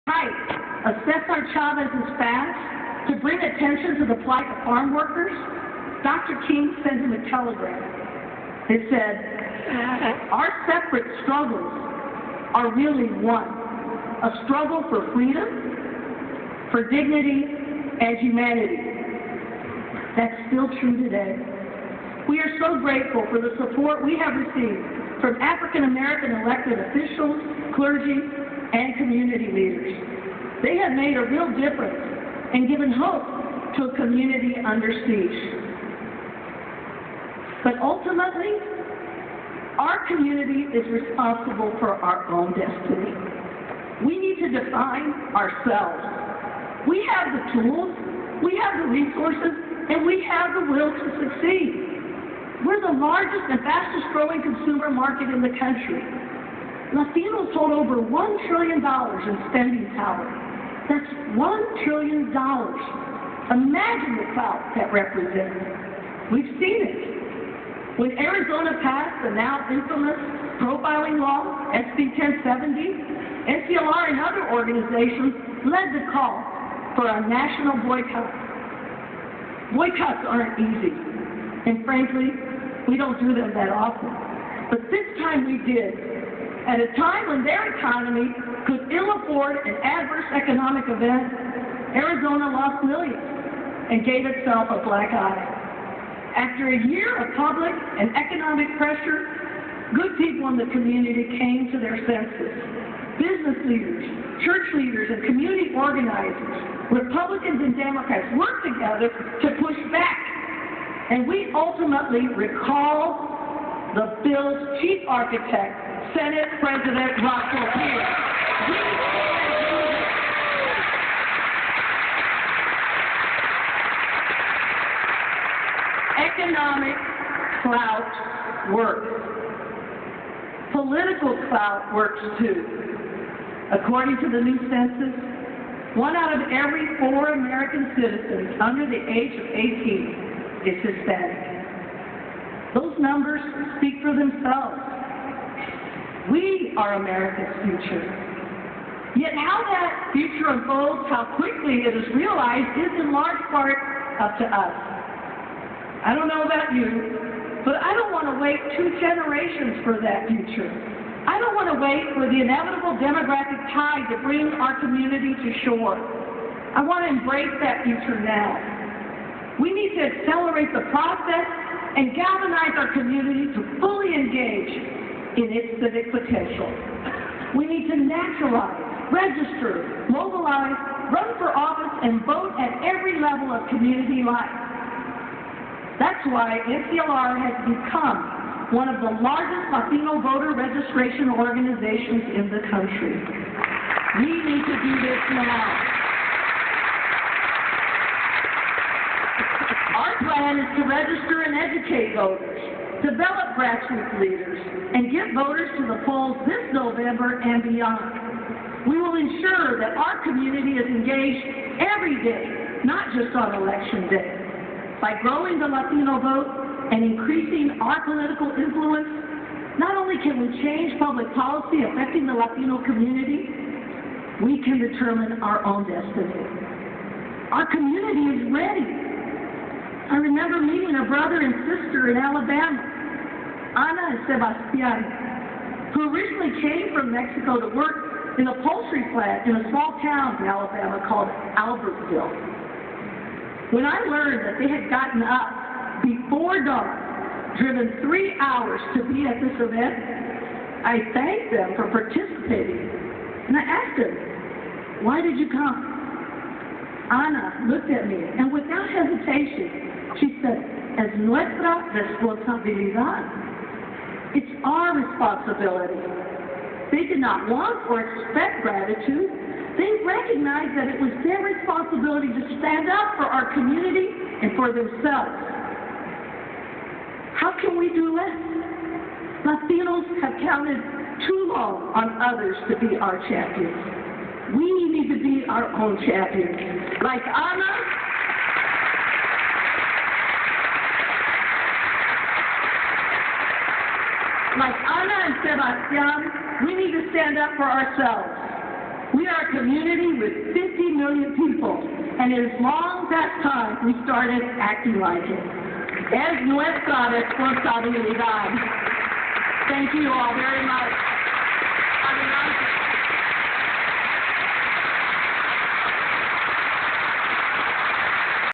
Right. Cesar Chavez's fast to bring attention to the plight of farm workers, Dr. King sent him a telegram. It said, our separate struggles are really one, a struggle for freedom, for dignity, and humanity. That's still true today. We are so grateful for the support we have received from African American elected officials, clergy, and community leaders. They have made a real difference and given hope to a community under siege. But ultimately, our community is responsible for our own destiny. We need to define ourselves. We have the tools, we have the resources, and we have the will to succeed. We're the largest and fastest growing consumer market in the country. Latinos hold over $1 trillion in spending power. That's $1 trillion. Imagine the clout that represents. We've seen it. When Arizona passed the now infamous profiling law, SB 1070, NCLR and other organizations led the call for a national boycott. Boycotts aren't easy, and frankly, we don't do them that often. But this time we did, at a time when their economy could ill afford an adverse economic event. Arizona lost millions and gave itself a black eye. After a year of public and economic pressure, good people in the community came to their senses. Business leaders, church leaders, and community organizers, Republicans and Democrats worked together to push back. And we ultimately recalled the bill's chief architect, Senate President Russell Pierce. Economic clout works. Political clout works too. According to the new census, 1 out of every 4 American citizens under the age of 18 is Hispanic. Those numbers speak for themselves. We are America's future. Yet how that future unfolds, how quickly it is realized, is in large part up to us. I don't know about you, but I don't want to wait 2 generations for that future. I don't want to wait for the inevitable demographic tide to bring our community to shore. I want to embrace that future now. We need to accelerate the process and galvanize our community to fully engage in its civic potential. We need to naturalize, register, mobilize, run for office, and vote at every level of community life. That's why NCLR has become one of the largest Latino voter registration organizations in the country. We need to do this now. Our plan is to register and educate voters, develop grassroots leaders, and get voters to the polls this November and beyond. We will ensure that our community is engaged every day, not just on election day. By growing the Latino vote and increasing our political influence, not only can we change public policy affecting the Latino community, we can determine our own destiny. Our community is ready. I remember meeting a brother and sister in Alabama, Ana and Sebastian, who originally came from Mexico to work in a poultry plant in a small town in Alabama called Albertville. When I learned that they had gotten up before dawn, driven 3 hours to be at this event, I thanked them for participating. And I asked them, why did you come? Ana looked at me, and without hesitation, she said, es nuestra responsabilidad. It's our responsibility. They did not want or expect gratitude. They recognized that it was their responsibility to stand up for our community and for themselves. How can we do less? Latinos have counted too long on others to be our champions. We need to be our own champions. Like Ana, and Sebastian, we need to stand up for ourselves. We are a community with 50 million people, and it is long past time we started acting like it. Es nuestra responsabilidad. Thank you all very much. Adelante.